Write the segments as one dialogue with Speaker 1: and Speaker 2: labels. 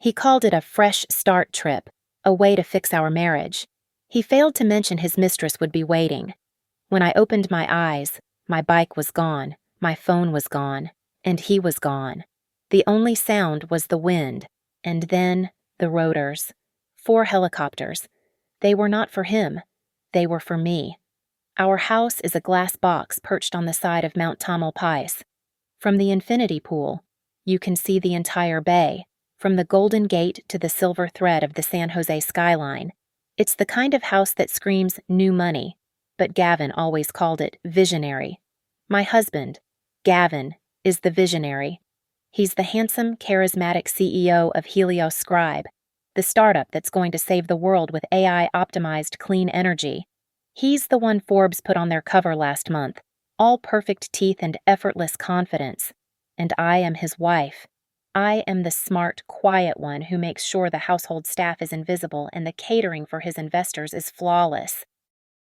Speaker 1: He called it a fresh start trip, a way to fix our marriage. He failed to mention his mistress would be waiting. When I opened my eyes, my bike was gone, my phone was gone, and he was gone. The only sound was the wind, and then the rotors. 4 helicopters. They were not for him. They were for me. Our house is a glass box perched on the side of Mount Tamalpais. From the infinity pool, you can see the entire bay, from the Golden Gate to the silver thread of the San Jose skyline. It's the kind of house that screams new money, but Gavin always called it visionary. My husband, Gavin, is the visionary. He's the handsome, charismatic CEO of Helios Scribe, the startup that's going to save the world with AI-optimized clean energy. He's the one Forbes put on their cover last month, all perfect teeth and effortless confidence. And I am his wife. I am the smart, quiet one who makes sure the household staff is invisible and the catering for his investors is flawless.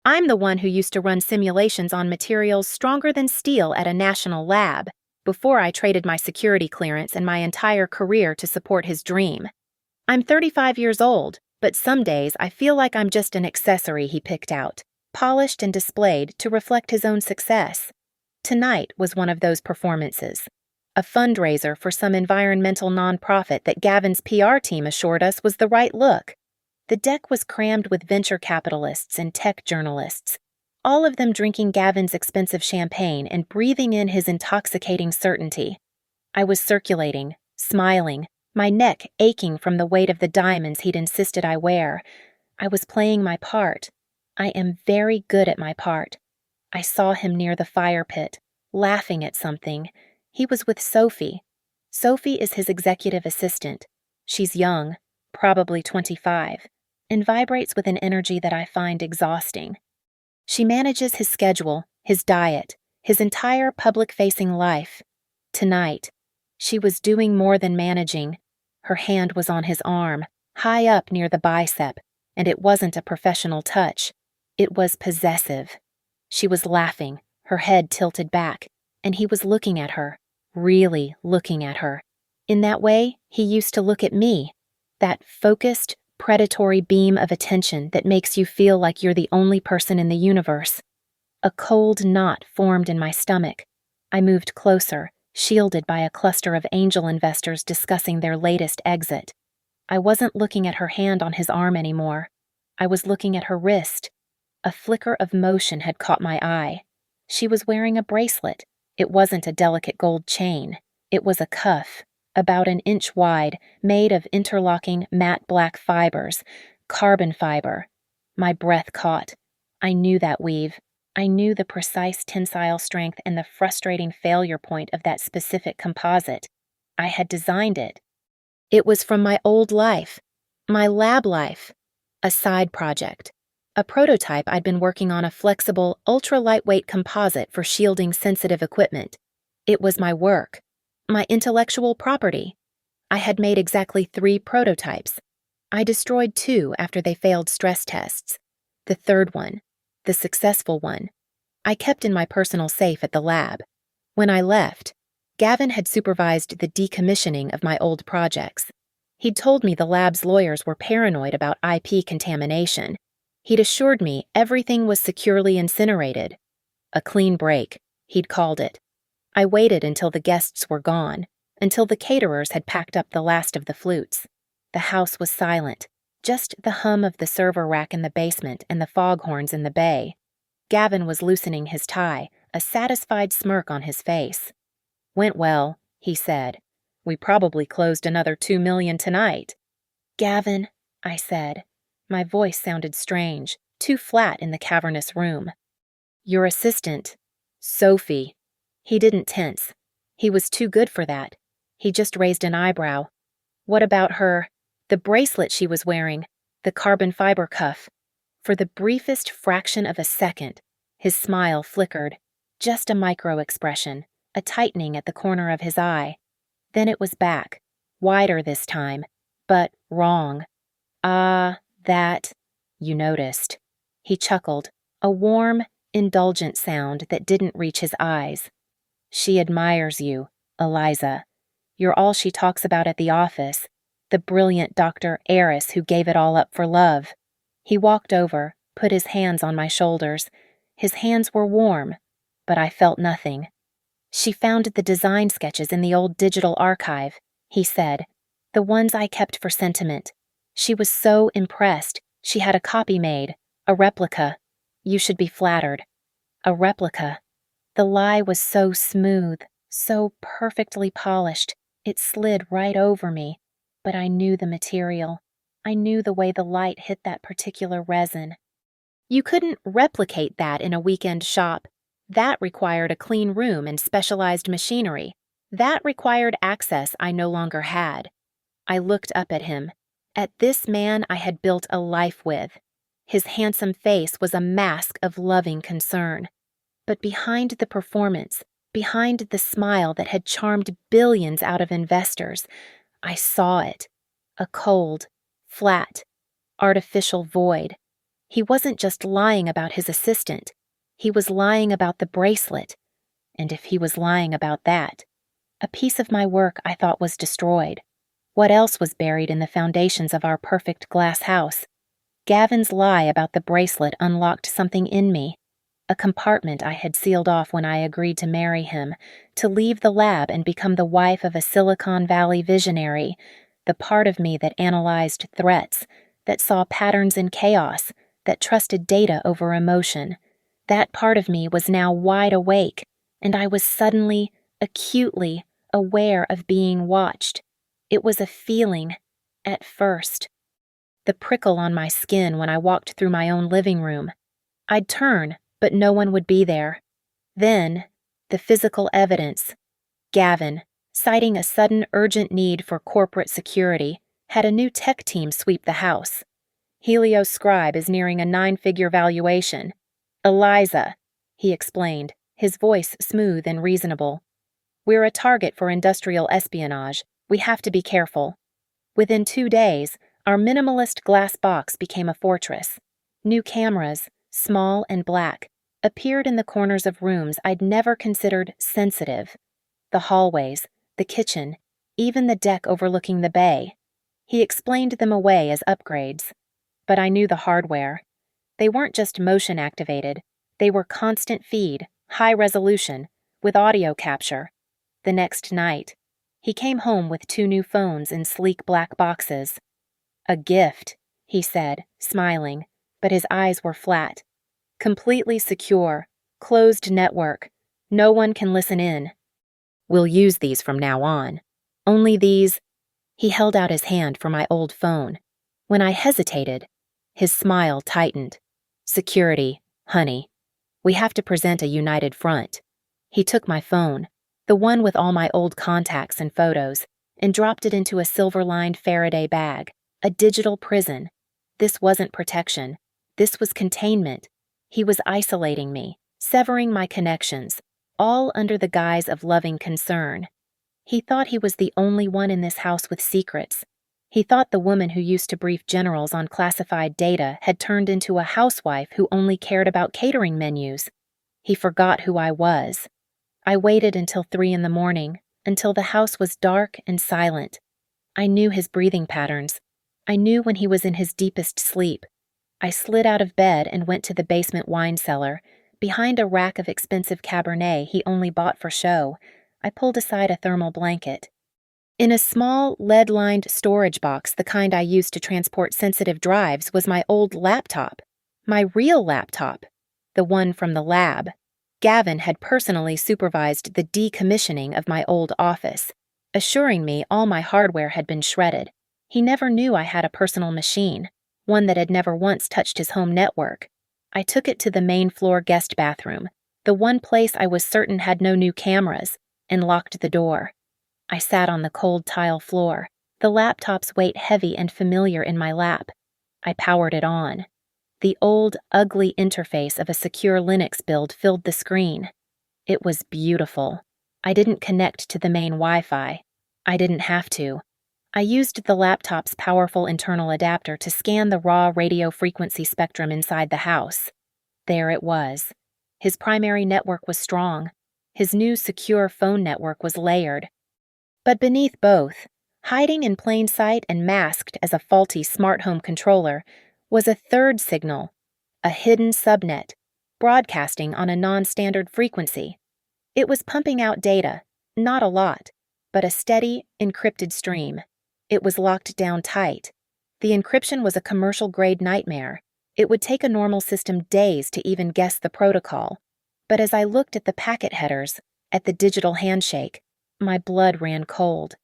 Speaker 1: I'm the one who used to run simulations on materials stronger than steel at a national lab before I traded my security clearance and my entire career to support his dream. I'm 35 years old, but some days I feel like I'm just an accessory he picked out, polished and displayed to reflect his own success. Tonight was one of those performances. A fundraiser for some environmental nonprofit that Gavin's PR team assured us was the right look. The deck was crammed with venture capitalists and tech journalists, all of them drinking Gavin's expensive champagne and breathing in his intoxicating certainty. I was circulating, smiling, my neck aching from the weight of the diamonds he'd insisted I wear. I was playing my part. I am very good at my part. I saw him near the fire pit, laughing at something. He was with Sophie. Sophie is his executive assistant. She's young, probably 25, and vibrates with an energy that I find exhausting. She manages his schedule, his diet, his entire public-facing life. Tonight, she was doing more than managing. Her hand was on his arm, high up near the bicep, and it wasn't a professional touch. It was possessive. She was laughing, her head tilted back, and he was looking at her, really looking at her. In that way, he used to look at me, that focused, predatory beam of attention that makes you feel like you're the only person in the universe. A cold knot formed in my stomach. I moved closer, shielded by a cluster of angel investors discussing their latest exit. I wasn't looking at her hand on his arm anymore. I was looking at her wrist. A flicker of motion had caught my eye. She was wearing a bracelet. It wasn't a delicate gold chain. It was a cuff, about an inch wide, made of interlocking matte black fibers, carbon fiber. My breath caught. I knew that weave. I knew the precise tensile strength and the frustrating failure point of that specific composite. I had designed it. It was from my old life, my lab life, a side project. A prototype I'd been working on, a flexible, ultra-lightweight composite for shielding sensitive equipment. It was my work, my intellectual property. I had made exactly 3 prototypes. I destroyed 2 after they failed stress tests. The third one, the successful one, I kept in my personal safe at the lab. When I left, Gavin had supervised the decommissioning of my old projects. He'd told me the lab's lawyers were paranoid about IP contamination. He'd assured me everything was securely incinerated. A clean break, he'd called it. I waited until the guests were gone, until the caterers had packed up the last of the flutes. The house was silent, just the hum of the server rack in the basement and the foghorns in the bay. Gavin was loosening his tie, a satisfied smirk on his face. "Went well," he said. "We probably closed another $2 million tonight." "Gavin," I said. My voice sounded strange, too flat in the cavernous room. "Your assistant, Sophie." He didn't tense. He was too good for that. He just raised an eyebrow. "What about her? The bracelet she was wearing, the carbon fiber cuff." For the briefest fraction of a second, his smile flickered. Just a micro-expression, a tightening at the corner of his eye. Then it was back, wider this time, but wrong. "Ah, that, you noticed." He chuckled, a warm, indulgent sound that didn't reach his eyes. "She admires you, Eliza. You're all she talks about at the office. the brilliant Dr. Eris who gave it all up for love. He walked over, put his hands on my shoulders. His hands were warm, but I felt nothing. She found the design sketches in the old digital archive, he said, the ones I kept for sentiment. She was so impressed. She had a copy made, a replica. You should be flattered. A replica. The lie was so smooth, so perfectly polished, it slid right over me. But I knew the material. I knew the way the light hit that particular resin. You couldn't replicate that in a weekend shop. That required a clean room and specialized machinery. That required access I no longer had. I looked up at him, at this man I had built a life with. His handsome face was a mask of loving concern. But behind the performance, behind the smile that had charmed billions out of investors, I saw it. A cold, flat, artificial void. He wasn't just lying about his assistant. He was lying about the bracelet. And if he was lying about that, a piece of my work I thought was destroyed. What else was buried in the foundations of our perfect glass house? Gavin's lie about the bracelet unlocked something in me, a compartment I had sealed off when I agreed to marry him, to leave the lab and become the wife of a Silicon Valley visionary, the part of me that analyzed threats, that saw patterns in chaos, that trusted data over emotion. That part of me was now wide awake, and I was suddenly, acutely aware of being watched. It was a feeling, at first. The prickle on my skin when I walked through my own living room. I'd turn, but no one would be there. Then, the physical evidence. Gavin, citing a sudden urgent need for corporate security, had a new tech team sweep the house. Helios Scribe is nearing a 9-figure valuation. Eliza, he explained, his voice smooth and reasonable. We're a target for industrial espionage. We have to be careful. Within 2 days, our minimalist glass box became a fortress. New cameras, small and black, appeared in the corners of rooms I'd never considered sensitive. The hallways, the kitchen, even the deck overlooking the bay. He explained them away as upgrades. But I knew the hardware. They weren't just motion activated. They were constant feed, high resolution, with audio capture. The next night, he came home with 2 new phones in sleek black boxes. A gift, he said, smiling, but his eyes were flat. Completely secure, closed network. No one can listen in. We'll use these from now on. Only these. He held out his hand for my old phone. When I hesitated, his smile tightened. Security, honey. We have to present a united front. He took my phone, the one with all my old contacts and photos, and dropped it into a silver-lined Faraday bag, a digital prison. This wasn't protection. This was containment. He was isolating me, severing my connections, all under the guise of loving concern. He thought he was the only one in this house with secrets. He thought the woman who used to brief generals on classified data had turned into a housewife who only cared about catering menus. He forgot who I was. I waited until 3 a.m, until the house was dark and silent. I knew his breathing patterns. I knew when he was in his deepest sleep. I slid out of bed and went to the basement wine cellar. Behind a rack of expensive Cabernet he only bought for show, I pulled aside a thermal blanket. In a small, lead-lined storage box, the kind I used to transport sensitive drives, was my old laptop. My real laptop. The one from the lab. Gavin had personally supervised the decommissioning of my old office, assuring me all my hardware had been shredded. He never knew I had a personal machine, one that had never once touched his home network. I took it to the main floor guest bathroom, the one place I was certain had no new cameras, and locked the door. I sat on the cold tile floor, the laptop's weight heavy and familiar in my lap. I powered it on. The old, ugly interface of a secure Linux build filled the screen. It was beautiful. I didn't connect to the main Wi-Fi. I didn't have to. I used the laptop's powerful internal adapter to scan the raw radio frequency spectrum inside the house. There it was. His primary network was strong. His new secure phone network was layered. But beneath both, Hiding in plain sight and masked as a faulty smart home controller was a third signal, a hidden subnet, broadcasting on a non-standard frequency. It was pumping out data, not a lot, but a steady, encrypted stream. It was locked down tight. The encryption was a commercial-grade nightmare. It would take a normal system days to even guess the protocol. But as I looked at the packet headers, at the digital handshake, my blood ran cold.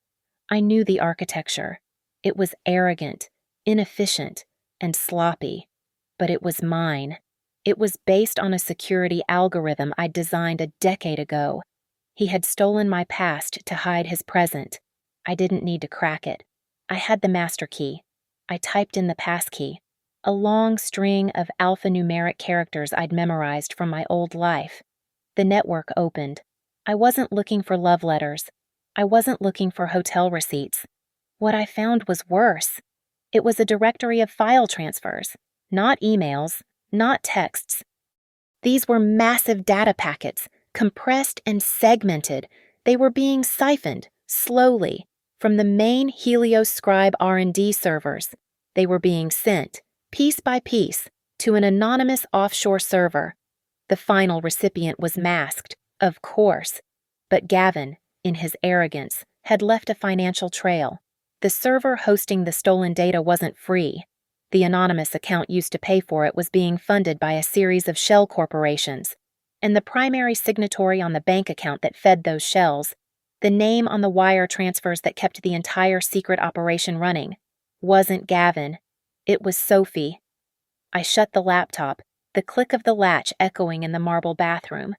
Speaker 1: I knew the architecture. It was arrogant, inefficient, and sloppy. But it was mine. It was based on a security algorithm I'd designed a decade ago. He had stolen my past to hide his present. I didn't need to crack it. I had the master key. I typed in the passkey, a long string of alphanumeric characters I'd memorized from my old life. The network opened. I wasn't looking for love letters. I wasn't looking for hotel receipts. What I found was worse. It was a directory of file transfers, not emails, not texts. These were massive data packets, compressed and segmented. They were being siphoned, slowly, from the main Helios Scribe R&D servers. They were being sent, piece by piece, to an anonymous offshore server. The final recipient was masked, of course, but Gavin, in his arrogance, had left a financial trail. The server hosting the stolen data wasn't free. The anonymous account used to pay for it was being funded by a series of shell corporations, and the primary signatory on the bank account that fed those shells, the name on the wire transfers that kept the entire secret operation running, wasn't Gavin. It was Sophie. I shut the laptop, the click of the latch echoing in the marble bathroom.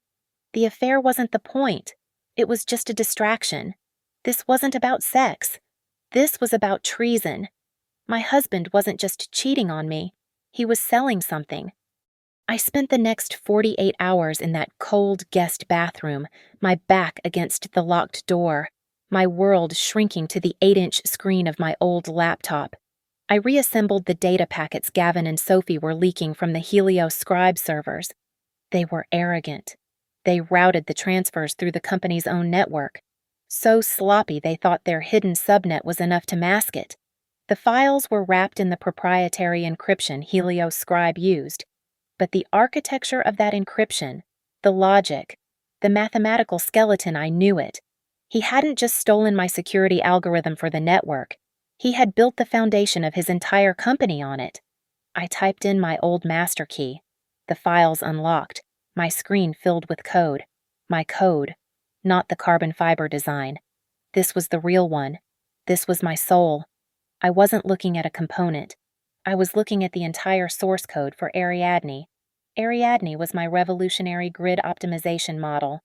Speaker 1: The affair wasn't the point. It was just a distraction. This wasn't about sex. This was about treason. My husband wasn't just cheating on me. He was selling something. I spent the next 48 hours in that cold guest bathroom, my back against the locked door, my world shrinking to the 8-inch screen of my old laptop. I reassembled the data packets Gavin and Sophie were leaking from the Helios Scribe servers. They were arrogant. They routed the transfers through the company's own network. So sloppy they thought their hidden subnet was enough to mask it. The files were wrapped in the proprietary encryption Helios Scribe used, but the architecture of that encryption, the logic, the mathematical skeleton, I knew it. He hadn't just stolen my security algorithm for the network. He had built the foundation of his entire company on it. I typed in my old master key. The files unlocked, my screen filled with code. My code, not the carbon fiber design. This was the real one. This was my soul. I wasn't looking at a component. I was looking at the entire source code for Ariadne. Ariadne was my revolutionary grid optimization model.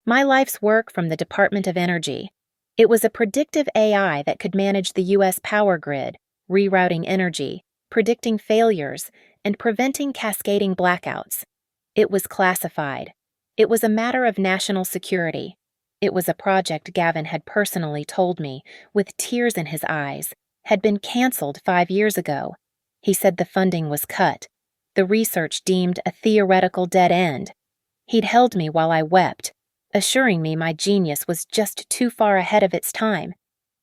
Speaker 1: My life's work from the Department of Energy. It was a predictive AI that could manage the U.S. power grid, rerouting energy, predicting failures, and preventing cascading blackouts. It was classified. It was a matter of national security. It was a project Gavin had personally told me, with tears in his eyes, had been canceled 5 years ago. He said the funding was cut, the research deemed a theoretical dead end. He'd held me while I wept, assuring me my genius was just too far ahead of its time.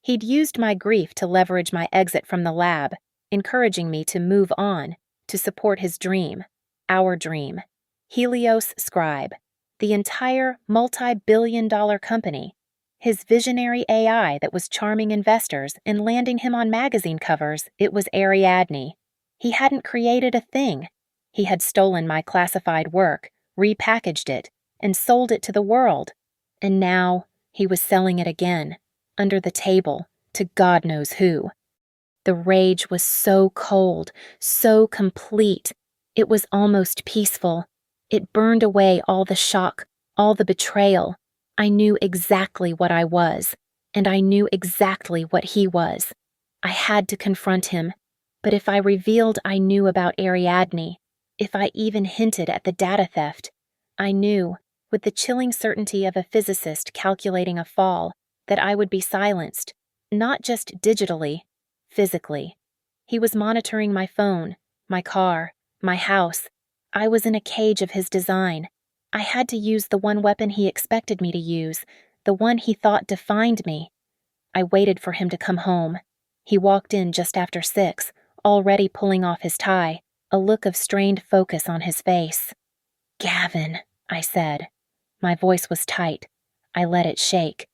Speaker 1: He'd used my grief to leverage my exit from the lab, encouraging me to move on, to support his dream, our dream. Helios Scribe, the entire multi-billion-dollar company. His visionary AI that was charming investors and landing him on magazine covers, it was Ariadne. He hadn't created a thing. He had stolen my classified work, repackaged it, and sold it to the world. And now he was selling it again, under the table, to God knows who. The rage was so cold, so complete. It was almost peaceful. It burned away all the shock, all the betrayal. I knew exactly what I was, and I knew exactly what he was. I had to confront him, but if I revealed I knew about Ariadne, if I even hinted at the data theft, I knew, with the chilling certainty of a physicist calculating a fall, that I would be silenced, not just digitally, physically. He was monitoring my phone, my car, my house. I was in a cage of his design. I had to use the one weapon he expected me to use, the one he thought defined me. I waited for him to come home. He walked in just after 6, already pulling off his tie, a look of strained focus on his face. "Gavin," I said. My voice was tight. I let it shake.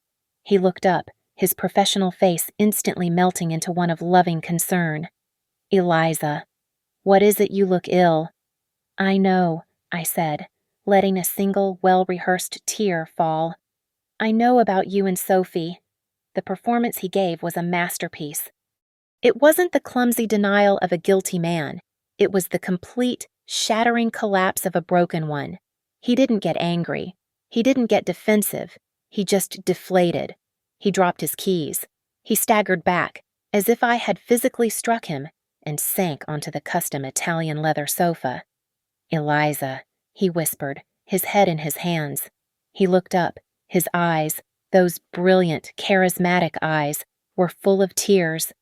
Speaker 1: He looked up, his professional face instantly melting into one of loving concern. "Eliza, what is it? You look ill." "I know," I said, letting a single, well-rehearsed tear fall. "I know about you and Sophie." The performance he gave was a masterpiece. It wasn't the clumsy denial of a guilty man. It was the complete, shattering collapse of a broken one. He didn't get angry. He didn't get defensive. He just deflated. He dropped his keys. He staggered back, as if I had physically struck him, and sank onto the custom Italian leather sofa. "Eliza," he whispered, his head in his hands. He looked up. His eyes, those brilliant, charismatic eyes, were full of tears.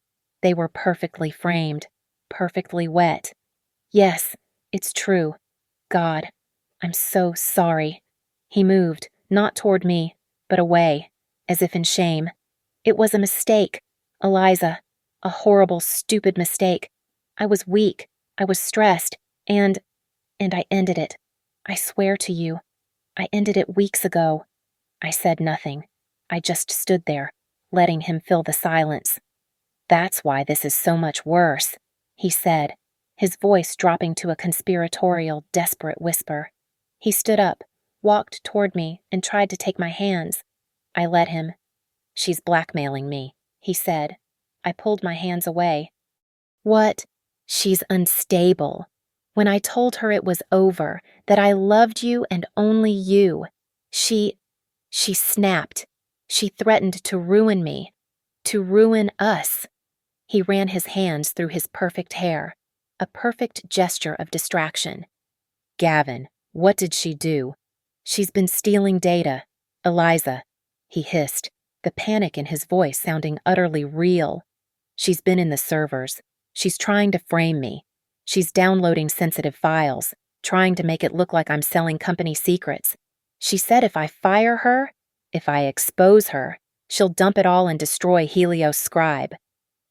Speaker 1: They were perfectly framed, perfectly wet. "Yes, it's true. God, I'm so sorry." He moved, not toward me, but away, as if in shame. "It was a mistake, Eliza. A horrible, stupid mistake. I was weak. I was stressed, and I ended it. I swear to you, I ended it weeks ago." I said nothing. I just stood there, letting him fill the silence. "That's why this is so much worse," he said, his voice dropping to a conspiratorial, desperate whisper. He stood up, walked toward me, and tried to take my hands. I let him. "She's blackmailing me," he said. I pulled my hands away. "What?" "She's unstable. When I told her it was over, that I loved you and only you, she snapped. She threatened to ruin me, to ruin us." He ran his hands through his perfect hair, a perfect gesture of distraction. "Gavin, what did she do?" "She's been stealing data. Eliza," he hissed, the panic in his voice sounding utterly real. "She's been in the servers. She's trying to frame me. She's downloading sensitive files, trying to make it look like I'm selling company secrets. She said if I fire her, if I expose her, she'll dump it all and destroy Helios Scribe."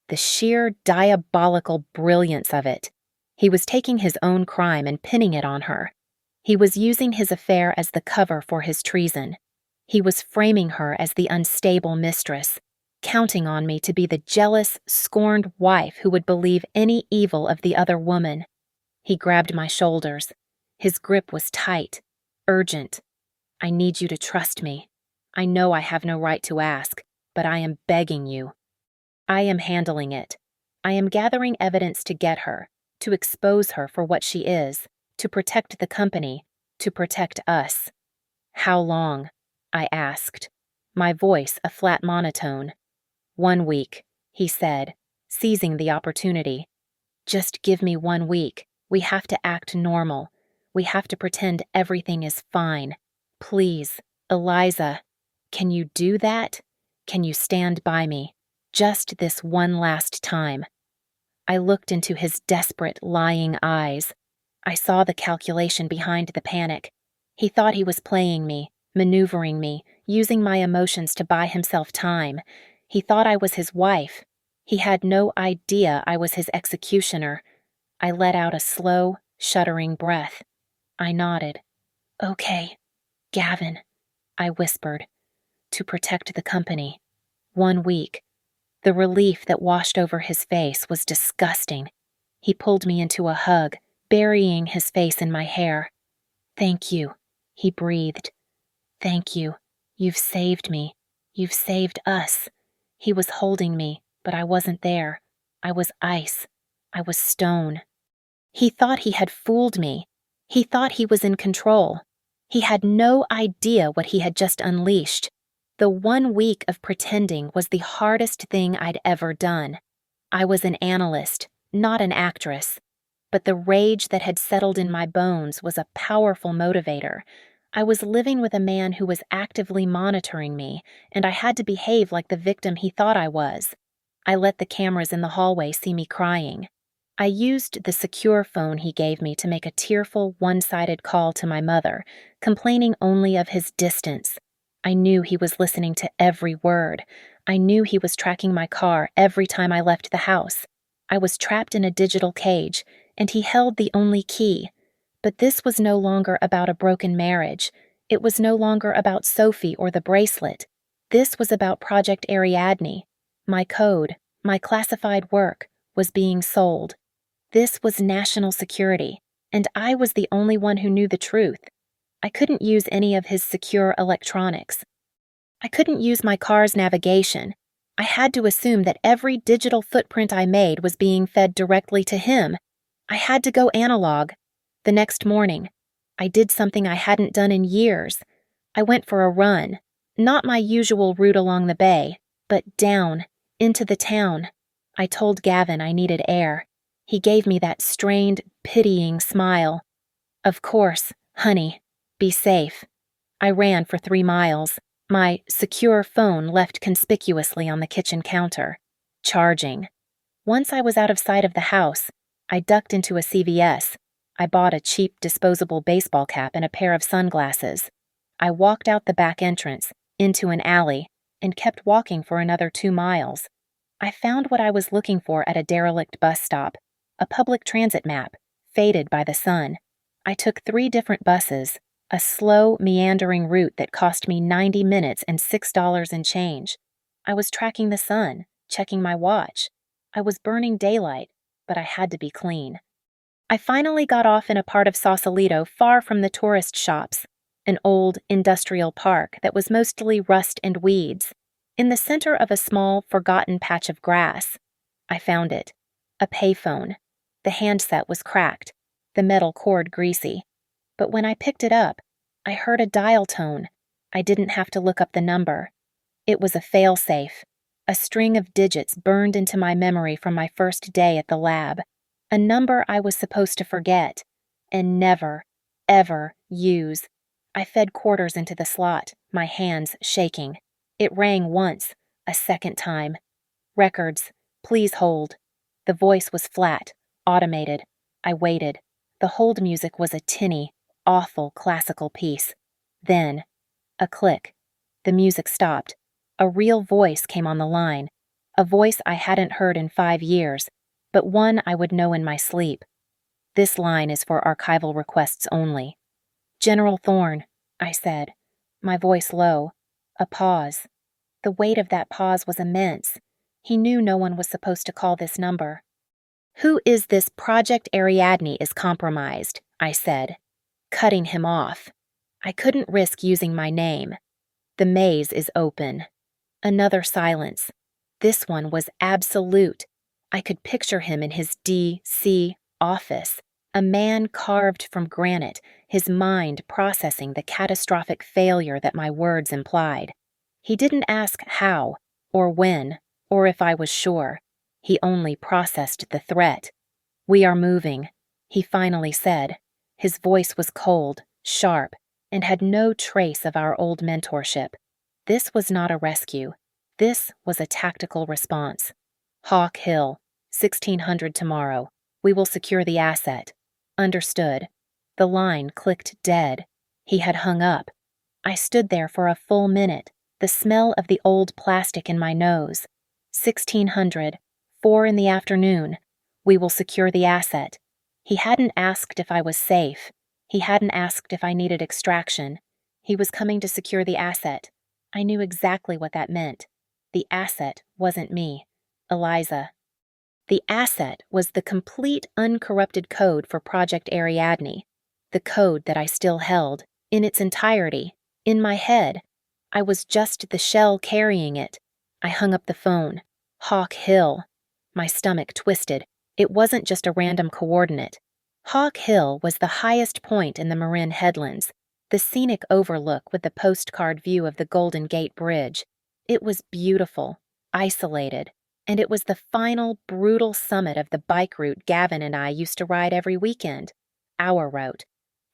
Speaker 1: The sheer diabolical brilliance of it. He was taking his own crime and pinning it on her. He was using his affair as the cover for his treason. He was framing her as the unstable mistress, counting on me to be the jealous, scorned wife who would believe any evil of the other woman. He grabbed my shoulders. His grip was tight, urgent. "I need you to trust me. I know I have no right to ask, but I am begging you. I am handling it. I am gathering evidence to get her, to expose her for what she is, to protect the company, to protect us." "How long?" I asked, my voice a flat monotone. "1 week," he said, seizing the opportunity. "Just give me 1 week. We have to act normal. We have to pretend everything is fine. Please, Eliza, can you do that? Can you stand by me? Just this one last time." I looked into his desperate, lying eyes. I saw the calculation behind the panic. He thought he was playing me, maneuvering me, using my emotions to buy himself time. He thought I was his wife. He had no idea I was his executioner. I let out a slow, shuddering breath. I nodded. "Okay, Gavin," I whispered. "To protect the company. 1 week." The relief that washed over his face was disgusting. He pulled me into a hug, burying his face in my hair. "Thank you," he breathed. "Thank you. You've saved me. You've saved us." He was holding me, but I wasn't there. I was ice. I was stone. He thought he had fooled me. He thought he was in control. He had no idea what he had just unleashed. The 1 week of pretending was the hardest thing I'd ever done. I was an analyst, not an actress. But the rage that had settled in my bones was a powerful motivator. I was living with a man who was actively monitoring me, and I had to behave like the victim he thought I was. I let the cameras in the hallway see me crying. I used the secure phone he gave me to make a tearful, one-sided call to my mother, complaining only of his distance. I knew he was listening to every word. I knew he was tracking my car every time I left the house. I was trapped in a digital cage, and he held the only key. But this was no longer about a broken marriage. It was no longer about Sophie or the bracelet. This was about Project Ariadne. My code, my classified work, was being sold. This was national security, and I was the only one who knew the truth. I couldn't use any of his secure electronics. I couldn't use my car's navigation. I had to assume that every digital footprint I made was being fed directly to him. I had to go analog. The next morning, I did something I hadn't done in years. I went for a run, not my usual route along the bay, but down, into the town. I told Gavin I needed air. He gave me that strained, pitying smile. Of course, honey, be safe. I ran for 3 miles. My secure phone left conspicuously on the kitchen counter, charging. Once I was out of sight of the house, I ducked into a CVS. I bought a cheap disposable baseball cap and a pair of sunglasses. I walked out the back entrance, into an alley, and kept walking for another 2 miles. I found what I was looking for at a derelict bus stop, a public transit map, faded by the sun. I took 3 different buses, a slow, meandering route that cost me 90 minutes and $6 in change. I was tracking the sun, checking my watch. I was burning daylight, but I had to be clean. I finally got off in a part of Sausalito far from the tourist shops, an old industrial park that was mostly rust and weeds. In the center of a small, forgotten patch of grass, I found it. A payphone. The handset was cracked, the metal cord greasy. But when I picked it up, I heard a dial tone. I didn't have to look up the number. It was a failsafe, a string of digits burned into my memory from my first day at the lab, a number I was supposed to forget and never, ever use. I fed quarters into the slot, my hands shaking. It rang once, a second time. Records, please hold. The voice was flat, automated. I waited. The hold music was a tinny, awful classical piece. Then, a click. The music stopped. A real voice came on the line, a voice I hadn't heard in 5 years, but one I would know in my sleep. This line is for archival requests only. General Thorne, I said, my voice low. A pause. The weight of that pause was immense. He knew no one was supposed to call this number. Who is this Project Ariadne is compromised, I said, cutting him off. I couldn't risk using my name. The maze is open. Another silence. This one was absolute. I could picture him in his D.C. office, a man carved from granite, his mind processing the catastrophic failure that my words implied. He didn't ask how, or when, or if I was sure. He only processed the threat. We are moving, he finally said. His voice was cold, sharp, and had no trace of our old mentorship. This was not a rescue. This was a tactical response. Hawk Hill, 1600 tomorrow. We will secure the asset. Understood. The line clicked dead. He had hung up. I stood there for a full minute, the smell of the old plastic in my nose. 1600, 4 in the afternoon. We will secure the asset. He hadn't asked if I was safe. He hadn't asked if I needed extraction. He was coming to secure the asset. I knew exactly what that meant. The asset wasn't me. Eliza. The asset was the complete, uncorrupted code for Project Ariadne. The code that I still held, in its entirety, in my head. I was just the shell carrying it. I hung up the phone. Hawk Hill. My stomach twisted. It wasn't just a random coordinate. Hawk Hill was the highest point in the Marin Headlands, the scenic overlook with the postcard view of the Golden Gate Bridge. It was beautiful, isolated, and it was the final, brutal summit of the bike route Gavin and I used to ride every weekend. Our route.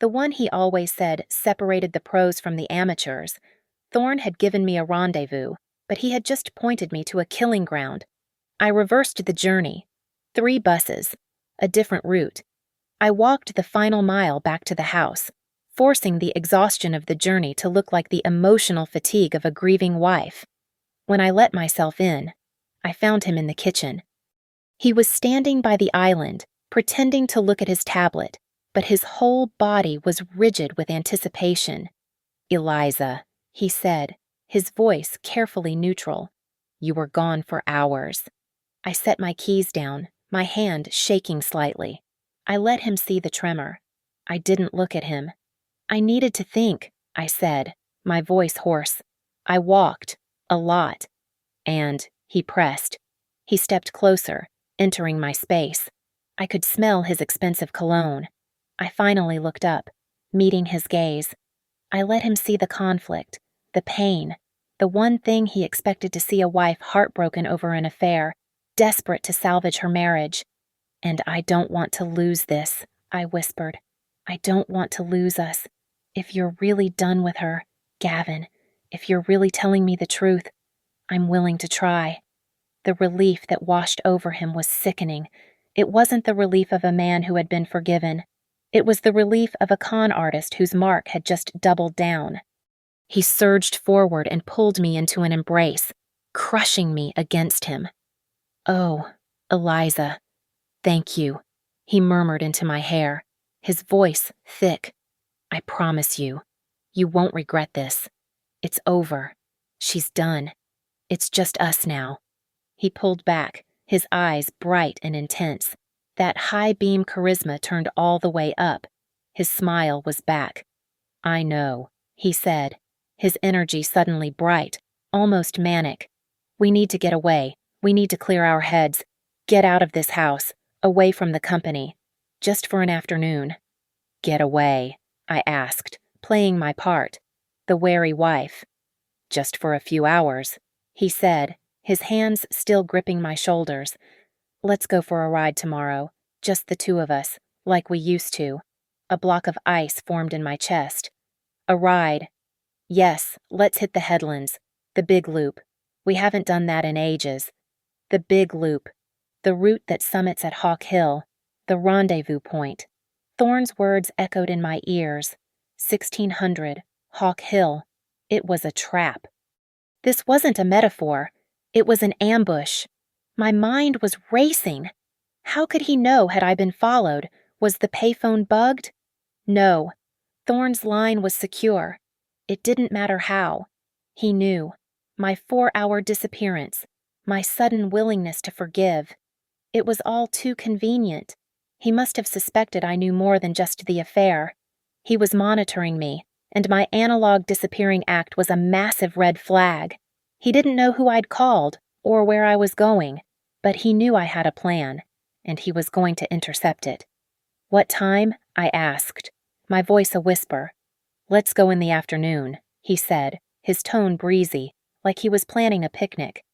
Speaker 1: The one he always said separated the pros from the amateurs. Thorne had given me a rendezvous, but he had just pointed me to a killing ground. I reversed the journey. 3 buses. A different route. I walked the final mile back to the house, forcing the exhaustion of the journey to look like the emotional fatigue of a grieving wife. When I let myself in, I found him in the kitchen. He was standing by the island, pretending to look at his tablet, but his whole body was rigid with anticipation. "Eliza," he said, his voice carefully neutral. "You were gone for hours." I set my keys down, my hand shaking slightly. I let him see the tremor. I didn't look at him. "I needed to think," I said, my voice hoarse. "I walked. A lot." And he pressed. He stepped closer, entering my space. I could smell his expensive cologne. I finally looked up, meeting his gaze. I let him see the conflict, the pain, the one thing he expected to see a wife heartbroken over an affair, desperate to salvage her marriage. "And I don't want to lose this," I whispered. "I don't want to lose us. If you're really done with her, Gavin, if you're really telling me the truth, I'm willing to try." The relief that washed over him was sickening. It wasn't the relief of a man who had been forgiven. It was the relief of a con artist whose mark had just doubled down. He surged forward and pulled me into an embrace, crushing me against him. "Oh, Eliza, thank you," he murmured into my hair, his voice thick. "I promise you, you won't regret this. It's over. She's done. It's just us now." He pulled back, his eyes bright and intense. That high-beam charisma turned all the way up. His smile was back. "I know," he said, his energy suddenly bright, almost manic. "We need to get away. We need to clear our heads. Get out of this house, away from the company. Just for an afternoon." "Get away?" I asked, playing my part, the wary wife. "Just for a few hours," he said, his hands still gripping my shoulders. "Let's go for a ride tomorrow, just the two of us, like we used to." A block of ice formed in my chest. "A ride. Yes, let's hit the headlands, the big loop. We haven't done that in ages. The big loop, the route that summits at Hawk Hill, the rendezvous point." Thorne's words echoed in my ears. 1600, Hawk Hill. It was a trap. This wasn't a metaphor. It was an ambush. My mind was racing. How could he know had I been followed? Was the payphone bugged? No. Thorne's line was secure. It didn't matter how. He knew. My 4-hour disappearance. My sudden willingness to forgive. It was all too convenient. He must have suspected I knew more than just the affair. He was monitoring me, and my analog disappearing act was a massive red flag. He didn't know who I'd called or where I was going, but he knew I had a plan, and he was going to intercept it. "What time?" I asked, my voice a whisper. "Let's go in the afternoon," he said, his tone breezy, like he was planning a picnic.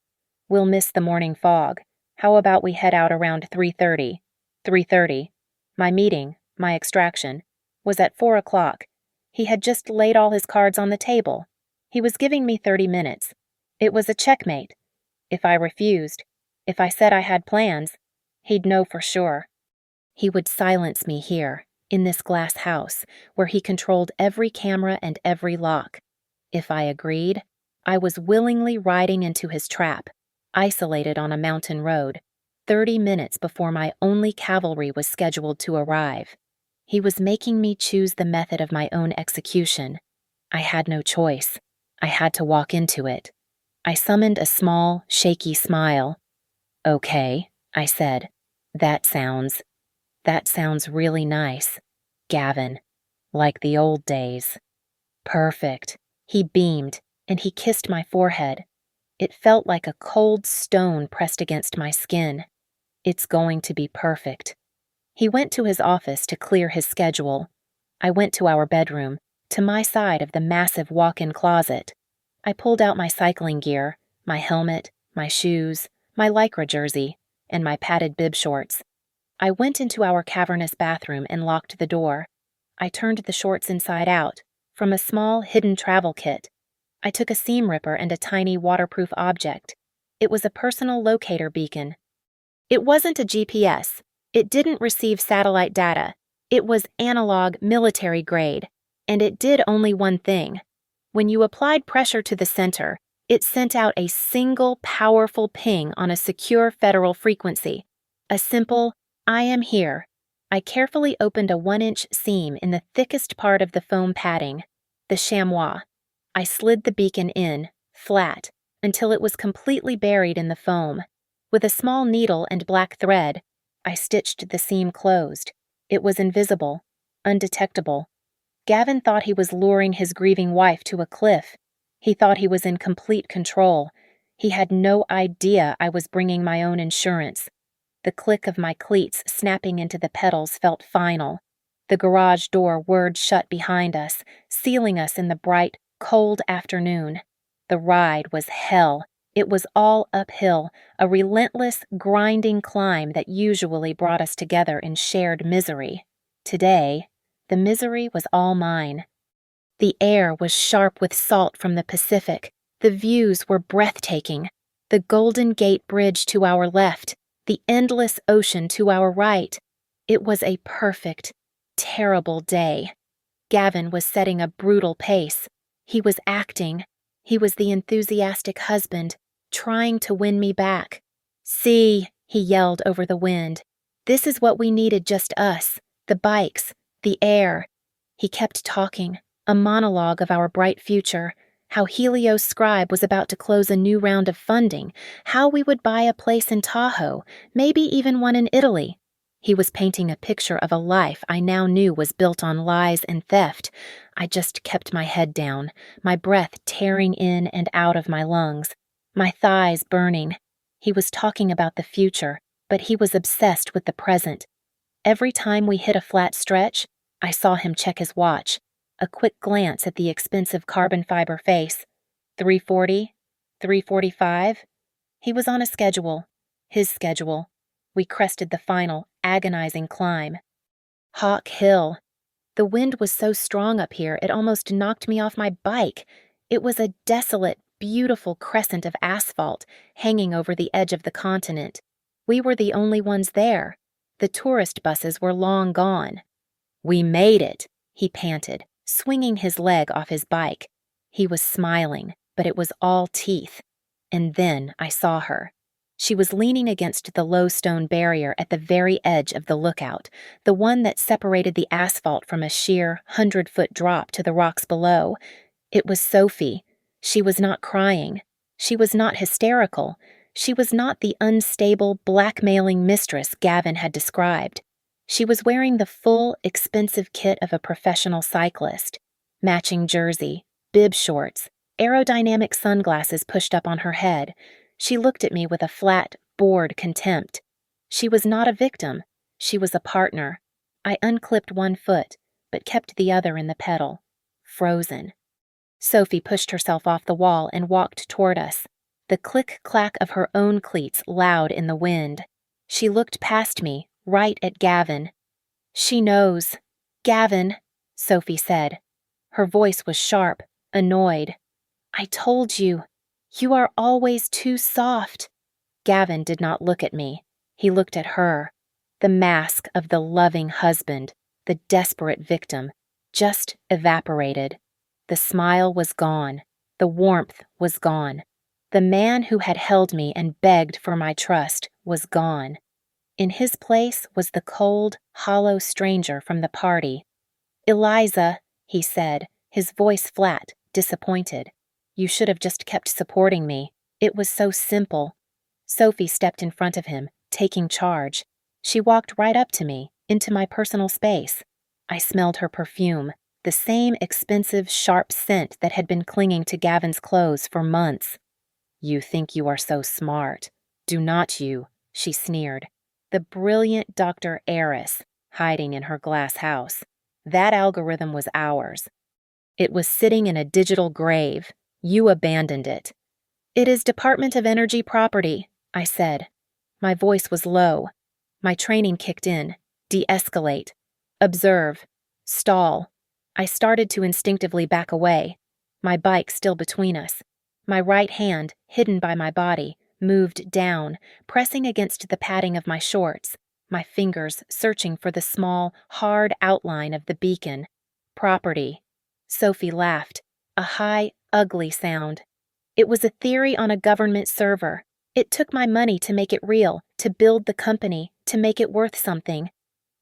Speaker 1: "We'll miss the morning fog. How about we head out around 3:30? 3:30. My meeting, my extraction, was at 4 o'clock. He had just laid all his cards on the table. He was giving me 30 minutes. It was a checkmate. If I refused, if I said I had plans, he'd know for sure. He would silence me here, in this glass house, where he controlled every camera and every lock. If I agreed, I was willingly riding into his trap, isolated on a mountain road, 30 minutes before my only cavalry was scheduled to arrive. He was making me choose the method of my own execution. I had no choice. I had to walk into it. I summoned a small, shaky smile. "Okay," I said. That sounds really nice. Gavin. Like the old days." "Perfect." He beamed, and he kissed my forehead. It felt like a cold stone pressed against my skin. "It's going to be perfect." He went to his office to clear his schedule. I went to our bedroom, to my side of the massive walk-in closet. I pulled out my cycling gear, my helmet, my shoes, my Lycra jersey, and my padded bib shorts. I went into our cavernous bathroom and locked the door. I turned the shorts inside out, from a small, hidden travel kit. I took a seam ripper and a tiny waterproof object. It was a personal locator beacon. It wasn't a GPS. It didn't receive satellite data. It was analog, military grade, and it did only one thing. When you applied pressure to the center, It sent out a single powerful ping on a secure federal frequency. A simple, "I am here." I carefully opened a 1-inch seam in the thickest part of the foam padding, the chamois. I slid the beacon in, flat, until it was completely buried in the foam. With a small needle and black thread, I stitched the seam closed. It was invisible, undetectable. Gavin thought he was luring his grieving wife to a cliff. He thought he was in complete control. He had no idea I was bringing my own insurance. The click of my cleats snapping into the pedals felt final. The garage door whirred shut behind us, sealing us in the bright, cold afternoon. The ride was hell. It was all uphill, a relentless, grinding climb that usually brought us together in shared misery. Today, the misery was all mine. The air was sharp with salt from the Pacific. The views were breathtaking. The Golden Gate Bridge to our left, the endless ocean to our right. It was a perfect, terrible day. Gavin was setting a brutal pace. He was acting. He was the enthusiastic husband, trying to win me back. "See," he yelled over the wind. "This is what we needed, just us, the bikes, the air." He kept talking, a monologue of our bright future, how Helios Scribe was about to close a new round of funding, how we would buy a place in Tahoe, maybe even one in Italy. He was painting a picture of a life I now knew was built on lies and theft. I just kept my head down, my breath tearing in and out of my lungs, my thighs burning. He was talking about the future, but he was obsessed with the present. Every time we hit a flat stretch, I saw him check his watch, a quick glance at the expensive carbon fiber face. 3:40, 3:45. He was on a schedule, his schedule. We crested the final, agonizing climb. Hawk Hill. The wind was so strong up here it almost knocked me off my bike. It was a desolate, beautiful crescent of asphalt hanging over the edge of the continent. We were the only ones there. The tourist buses were long gone. "We made it," he panted, swinging his leg off his bike. He was smiling, but it was all teeth. And then I saw her. She was leaning against the low stone barrier at the very edge of the lookout, the one that separated the asphalt from a sheer 100-foot drop to the rocks below. It was Sophie. She was not crying. She was not hysterical. She was not the unstable, blackmailing mistress Gavin had described. She was wearing the full, expensive kit of a professional cyclist. Matching jersey, bib shorts, aerodynamic sunglasses pushed up on her head. She looked at me with a flat, bored contempt. She was not a victim. She was a partner. I unclipped one foot, but kept the other in the pedal. Frozen. Sophie pushed herself off the wall and walked toward us, the click-clack of her own cleats loud in the wind. She looked past me, right at Gavin. "She knows. Gavin," Sophie said. Her voice was sharp, annoyed. "I told you. You are always too soft." Gavin did not look at me. He looked at her. The mask of the loving husband, the desperate victim, just evaporated. The smile was gone. The warmth was gone. The man who had held me and begged for my trust was gone. In his place was the cold, hollow stranger from the party. "Eliza," he said, his voice flat, disappointed. "You should have just kept supporting me. It was so simple." Sophie stepped in front of him, taking charge. She walked right up to me, into my personal space. I smelled her perfume, the same expensive, sharp scent that had been clinging to Gavin's clothes for months. "You think you are so smart. Do not you?" she sneered. The brilliant Dr. Eris, hiding in her glass house. That algorithm was ours. It was sitting in a digital grave. You abandoned it. "It is Department of Energy property," I said. My voice was low. My training kicked in. De-escalate. Observe. Stall. I started to instinctively back away, my bike still between us. My right hand, hidden by my body, moved down, pressing against the padding of my shorts, my fingers searching for the small, hard outline of the beacon. Property. Sophie laughed, a high, ugly sound. It was a theory on a government server. It took my money to make it real, to build the company, to make it worth something.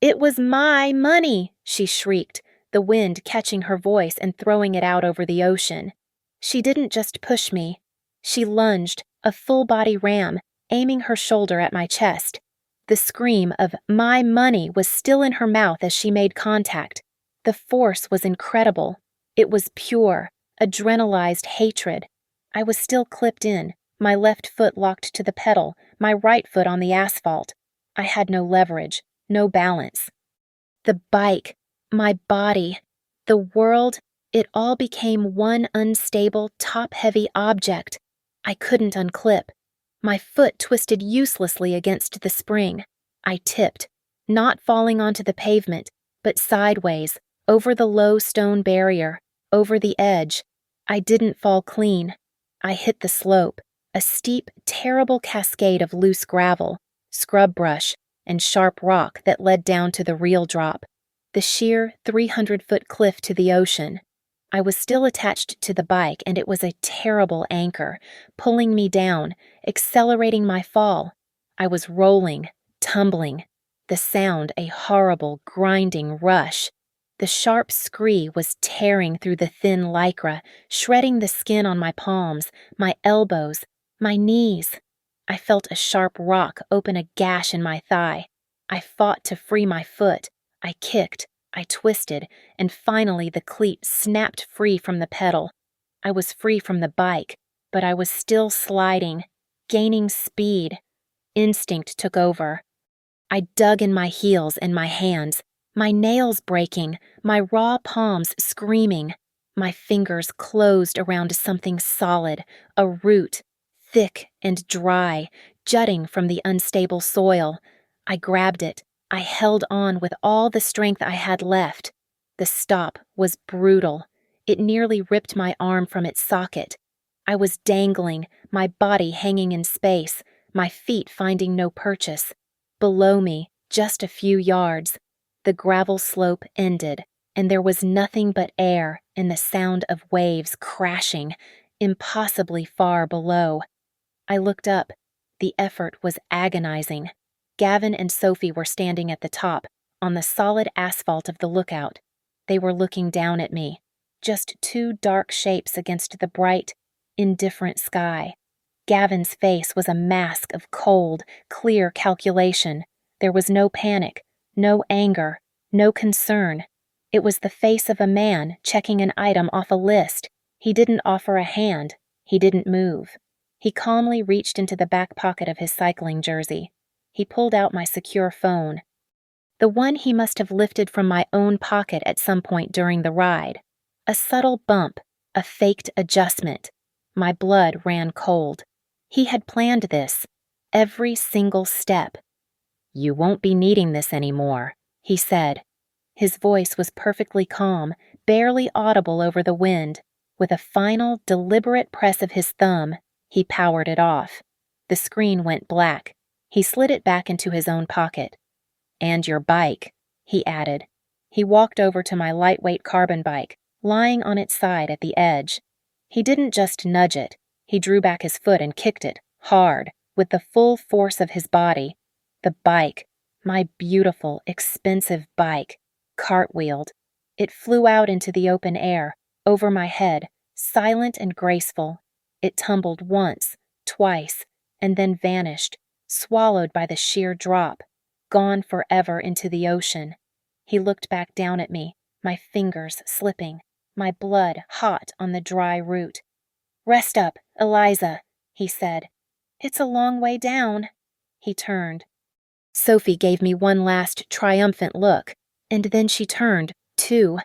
Speaker 1: It was my money, she shrieked, the wind catching her voice and throwing it out over the ocean. She didn't just push me. She lunged, a full-body ram, aiming her shoulder at my chest. The scream of "my money" was still in her mouth as she made contact. The force was incredible. It was pure, adrenalized hatred. I was still clipped in, my left foot locked to the pedal, my right foot on the asphalt. I had no leverage, no balance. The bike, my body, the world, it all became one unstable, top-heavy object. I couldn't unclip. My foot twisted uselessly against the spring. I tipped, not falling onto the pavement, but sideways, over the low stone barrier, over the edge. I didn't fall clean. I hit the slope, a steep, terrible cascade of loose gravel, scrub brush, and sharp rock that led down to the real drop, the sheer 300-foot cliff to the ocean. I was still attached to the bike, and it was a terrible anchor, pulling me down, accelerating my fall. I was rolling, tumbling, the sound a horrible, grinding rush. The sharp scree was tearing through the thin lycra, shredding the skin on my palms, my elbows, my knees. I felt a sharp rock open a gash in my thigh. I fought to free my foot. I kicked, I twisted, and finally the cleat snapped free from the pedal. I was free from the bike, but I was still sliding, gaining speed. Instinct took over. I dug in my heels and my hands, my nails breaking, my raw palms screaming. My fingers closed around something solid, a root, thick and dry, jutting from the unstable soil. I grabbed it. I held on with all the strength I had left. The stop was brutal. It nearly ripped my arm from its socket. I was dangling, my body hanging in space, my feet finding no purchase. Below me, just a few yards, the gravel slope ended, and there was nothing but air and the sound of waves crashing, impossibly far below. I looked up. The effort was agonizing. Gavin and Sophie were standing at the top, on the solid asphalt of the lookout. They were looking down at me, just two dark shapes against the bright, indifferent sky. Gavin's face was a mask of cold, clear calculation. There was no panic, no anger, no concern. It was the face of a man checking an item off a list. He didn't offer a hand. He didn't move. He calmly reached into the back pocket of his cycling jersey. He pulled out my secure phone, the one he must have lifted from my own pocket at some point during the ride. A subtle bump, a faked adjustment. My blood ran cold. He had planned this, every single step. "You won't be needing this anymore," he said. His voice was perfectly calm, barely audible over the wind. With a final, deliberate press of his thumb, he powered it off. The screen went black. He slid it back into his own pocket. "And your bike," he added. He walked over to my lightweight carbon bike, lying on its side at the edge. He didn't just nudge it. He drew back his foot and kicked it, hard, with the full force of his body. The bike, my beautiful, expensive bike, cartwheeled. It flew out into the open air, over my head, silent and graceful. It tumbled once, twice, and then vanished, swallowed by the sheer drop, gone forever into the ocean. He looked back down at me, my fingers slipping, my blood hot on the dry root. "Rest up, Eliza," he said. "It's a long way down." He turned. Sophie gave me one last triumphant look, and then she turned, too.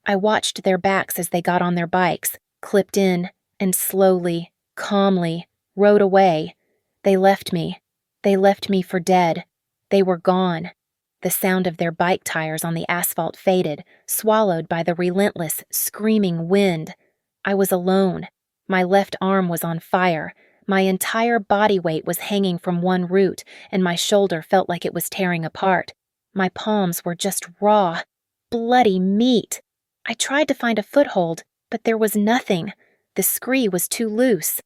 Speaker 1: I watched their backs as they got on their bikes, clipped in, and slowly, calmly, rode away. They left me. They left me for dead. They were gone. The sound of their bike tires on the asphalt faded, swallowed by the relentless, screaming wind. I was alone. My left arm was on fire. My entire body weight was hanging from one root, and my shoulder felt like it was tearing apart. My palms were just raw, bloody meat. I tried to find a foothold, but there was nothing. The scree was too loose.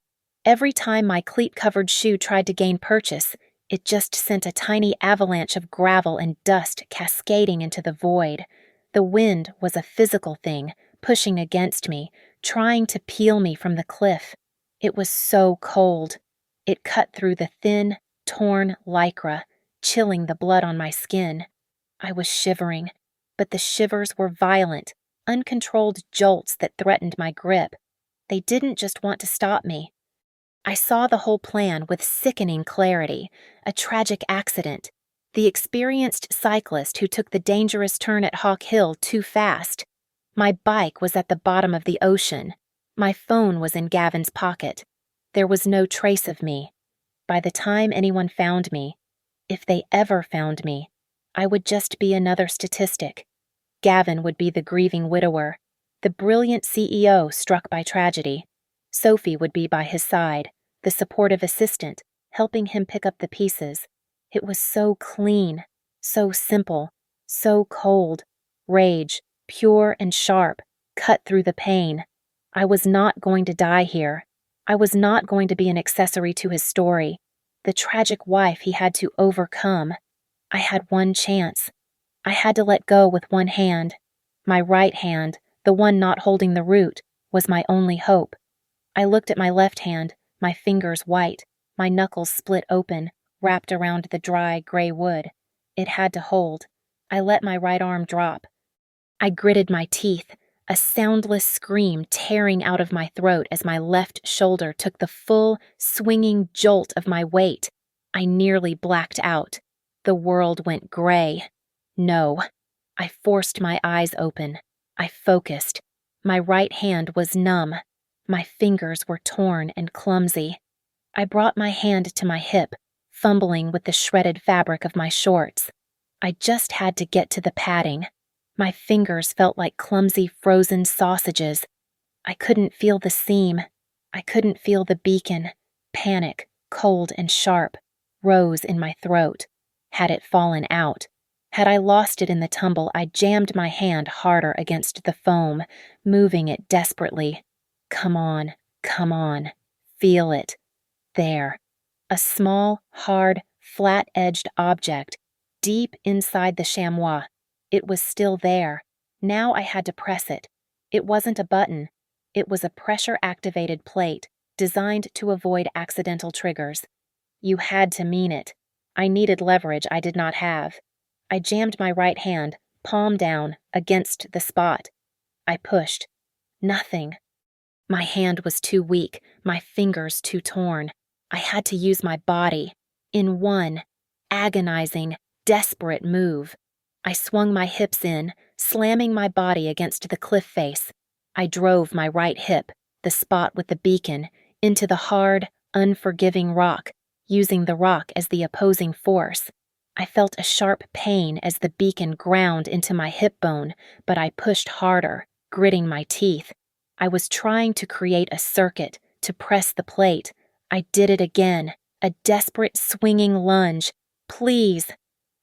Speaker 1: Every time my cleat-covered shoe tried to gain purchase, it just sent a tiny avalanche of gravel and dust cascading into the void. The wind was a physical thing, pushing against me, trying to peel me from the cliff. It was so cold. It cut through the thin, torn lycra, chilling the blood on my skin. I was shivering, but the shivers were violent, uncontrolled jolts that threatened my grip. They didn't just want to stop me. I saw the whole plan with sickening clarity, a tragic accident, the experienced cyclist who took the dangerous turn at Hawk Hill too fast. My bike was at the bottom of the ocean. My phone was in Gavin's pocket. There was no trace of me. By the time anyone found me, if they ever found me, I would just be another statistic. Gavin would be the grieving widower, the brilliant CEO struck by tragedy. Sophie would be by his side, the supportive assistant, helping him pick up the pieces. It was so clean, so simple, so cold. Rage, pure and sharp, cut through the pain. I was not going to die here. I was not going to be an accessory to his story, the tragic wife he had to overcome. I had one chance. I had to let go with one hand. My right hand, the one not holding the root, was my only hope. I looked at my left hand, my fingers white, my knuckles split open, wrapped around the dry, gray wood. It had to hold. I let my right arm drop. I gritted my teeth, a soundless scream tearing out of my throat as my left shoulder took the full, swinging jolt of my weight. I nearly blacked out. The world went gray. No. I forced my eyes open. I focused. My right hand was numb. My fingers were torn and clumsy. I brought my hand to my hip, fumbling with the shredded fabric of my shorts. I just had to get to the padding. My fingers felt like clumsy frozen sausages. I couldn't feel the seam. I couldn't feel the beacon. Panic, cold and sharp, rose in my throat. Had it fallen out? Had I lost it in the tumble, I jammed my hand harder against the foam, moving it desperately. Come on, come on. Feel it. There. A small, hard, flat-edged object, deep inside the chamois. It was still there. Now I had to press it. It wasn't a button. It was a pressure-activated plate, designed to avoid accidental triggers. You had to mean it. I needed leverage I did not have. I jammed my right hand, palm down, against the spot. I pushed. Nothing. My hand was too weak, my fingers too torn. I had to use my body. In one, agonizing, desperate move. I swung my hips in, slamming my body against the cliff face. I drove my right hip, the spot with the beacon, into the hard, unforgiving rock, using the rock as the opposing force. I felt a sharp pain as the beacon ground into my hip bone, but I pushed harder, gritting my teeth. I was trying to create a circuit, to press the plate. I did it again, a desperate swinging lunge. Please!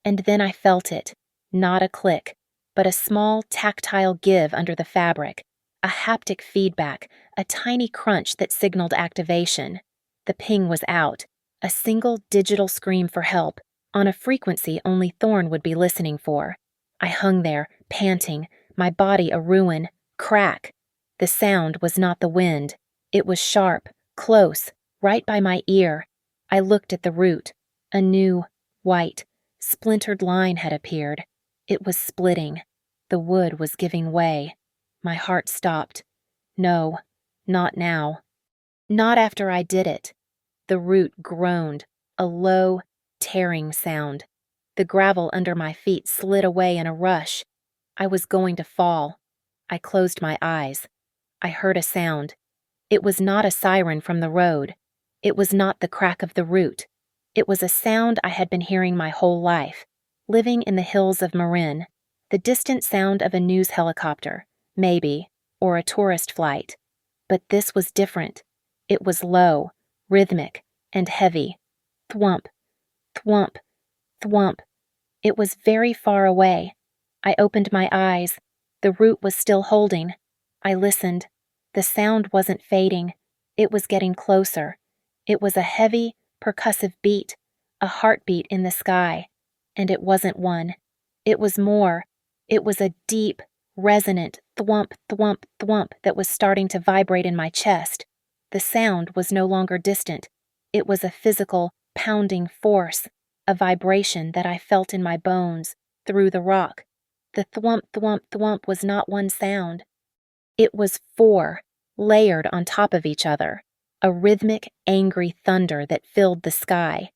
Speaker 1: And then I felt it. Not a click, but a small tactile give under the fabric, a haptic feedback, a tiny crunch that signaled activation. The ping was out, a single digital scream for help, on a frequency only Thorne would be listening for. I hung there, panting, my body a ruin. Crack! The sound was not the wind. It was sharp, close, right by my ear. I looked at the root. A new, white, splintered line had appeared. It was splitting. The wood was giving way. My heart stopped. No, not now. Not after I did it. The root groaned, a low, tearing sound. The gravel under my feet slid away in a rush. I was going to fall. I closed my eyes. I heard a sound. It was not a siren from the road. It was not the crack of the root. It was a sound I had been hearing my whole life, living in the hills of Marin, the distant sound of a news helicopter, maybe, or a tourist flight. But this was different. It was low, rhythmic, and heavy. Thwump, thwump, thwump. It was very far away. I opened my eyes. The root was still holding. I listened. The sound wasn't fading. It was getting closer. It was a heavy, percussive beat, a heartbeat in the sky. And it wasn't one. It was more. It was a deep, resonant thwump, thwump, thwump that was starting to vibrate in my chest. The sound was no longer distant. It was a physical, pounding force, a vibration that I felt in my bones, through the rock. The thwump, thwump, thwump was not one sound. It was four, layered on top of each other, a rhythmic, angry thunder that filled the sky.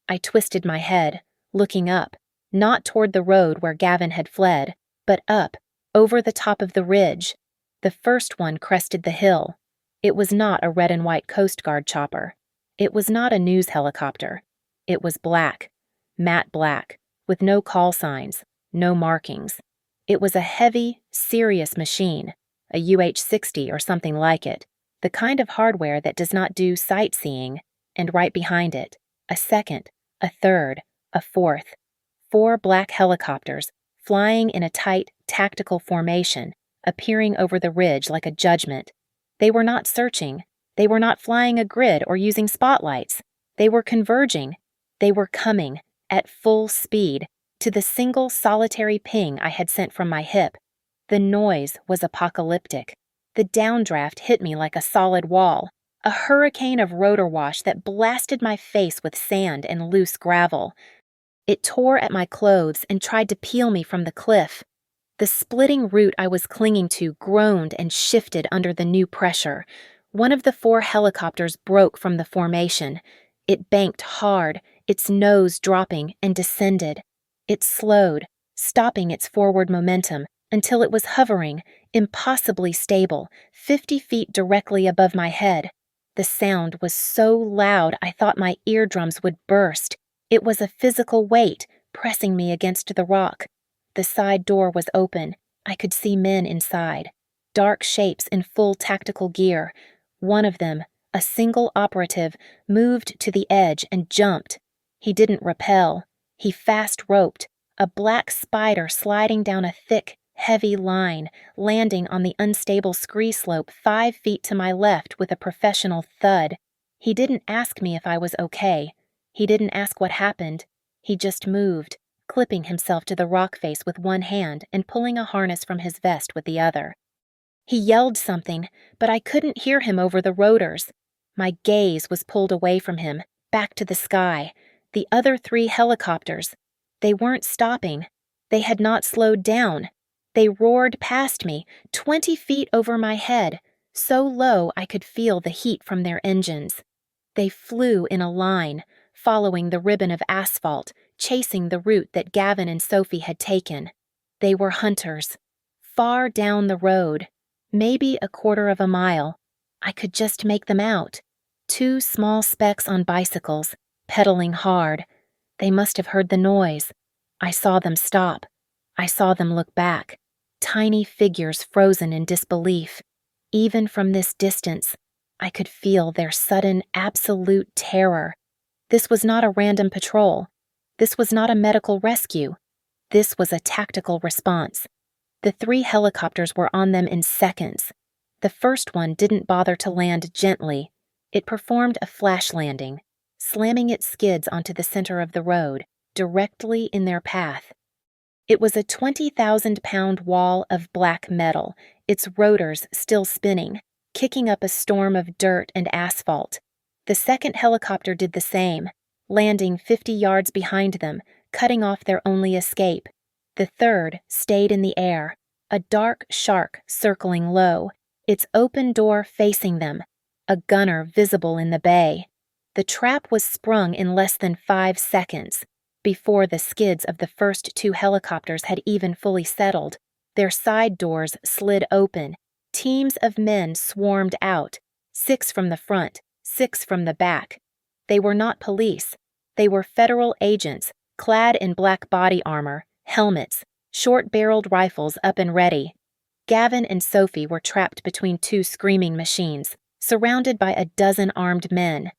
Speaker 1: I twisted my head, looking up, not toward the road where Gavin had fled, but up, over the top of the ridge. The first one crested the hill. It was not a red and white Coast Guard chopper. It was not a news helicopter. It was black, matte black, with no call signs, no markings. It was a heavy, serious machine, a UH-60 or something like it, the kind of hardware that does not do sightseeing, and right behind it, a second, a third, a fourth. 4 black helicopters, flying in a tight, tactical formation, appearing over the ridge like a judgment. They were not searching. They were not flying a grid or using spotlights. They were converging. They were coming, at full speed, to the single solitary ping I had sent from my hip. The noise was apocalyptic. The downdraft hit me like a solid wall, a hurricane of rotor wash that blasted my face with sand and loose gravel. It tore at my clothes and tried to peel me from the cliff. The splitting root I was clinging to groaned and shifted under the new pressure. One of the 4 helicopters broke from the formation. It banked hard, its nose dropping, and descended. It slowed, stopping its forward momentum until it was hovering, impossibly stable, 50 feet directly above my head. The sound was so loud I thought my eardrums would burst. It was a physical weight pressing me against the rock. The side door was open. I could see men inside, dark shapes in full tactical gear. One of them, a single operative, moved to the edge and jumped. He didn't rappel. He fast-roped, a black spider sliding down a thick, heavy line, landing on the unstable scree slope 5 feet to my left with a professional thud. He didn't ask me if I was okay. He didn't ask what happened. He just moved, clipping himself to the rock face with one hand and pulling a harness from his vest with the other. He yelled something, but I couldn't hear him over the rotors. My gaze was pulled away from him, back to the sky. The other 3 helicopters. They weren't stopping. They had not slowed down. They roared past me, 20 feet over my head, so low I could feel the heat from their engines. They flew in a line, following the ribbon of asphalt, chasing the route that Gavin and Sophie had taken. They were hunters. Far down the road, maybe a quarter of a mile. I could just make them out. 2 small specks on bicycles, pedaling hard. They must have heard the noise. I saw them stop. I saw them look back. Tiny figures frozen in disbelief. Even from this distance, I could feel their sudden, absolute terror. This was not a random patrol. This was not a medical rescue. This was a tactical response. The 3 helicopters were on them in seconds. The first one didn't bother to land gently. It performed a flash landing, slamming its skids onto the center of the road, directly in their path. It was a 20,000-pound wall of black metal, its rotors still spinning, kicking up a storm of dirt and asphalt. The second helicopter did the same, landing 50 yards behind them, cutting off their only escape. The third stayed in the air, a dark shark circling low, its open door facing them, a gunner visible in the bay. The trap was sprung in less than 5 seconds. Before the skids of the first 2 helicopters had even fully settled, their side doors slid open. Teams of men swarmed out, 6 from the front, 6 from the back. They were not police. They were federal agents, clad in black body armor, helmets, short-barreled rifles up and ready. Gavin and Sophie were trapped between 2 screaming machines, surrounded by a dozen armed men.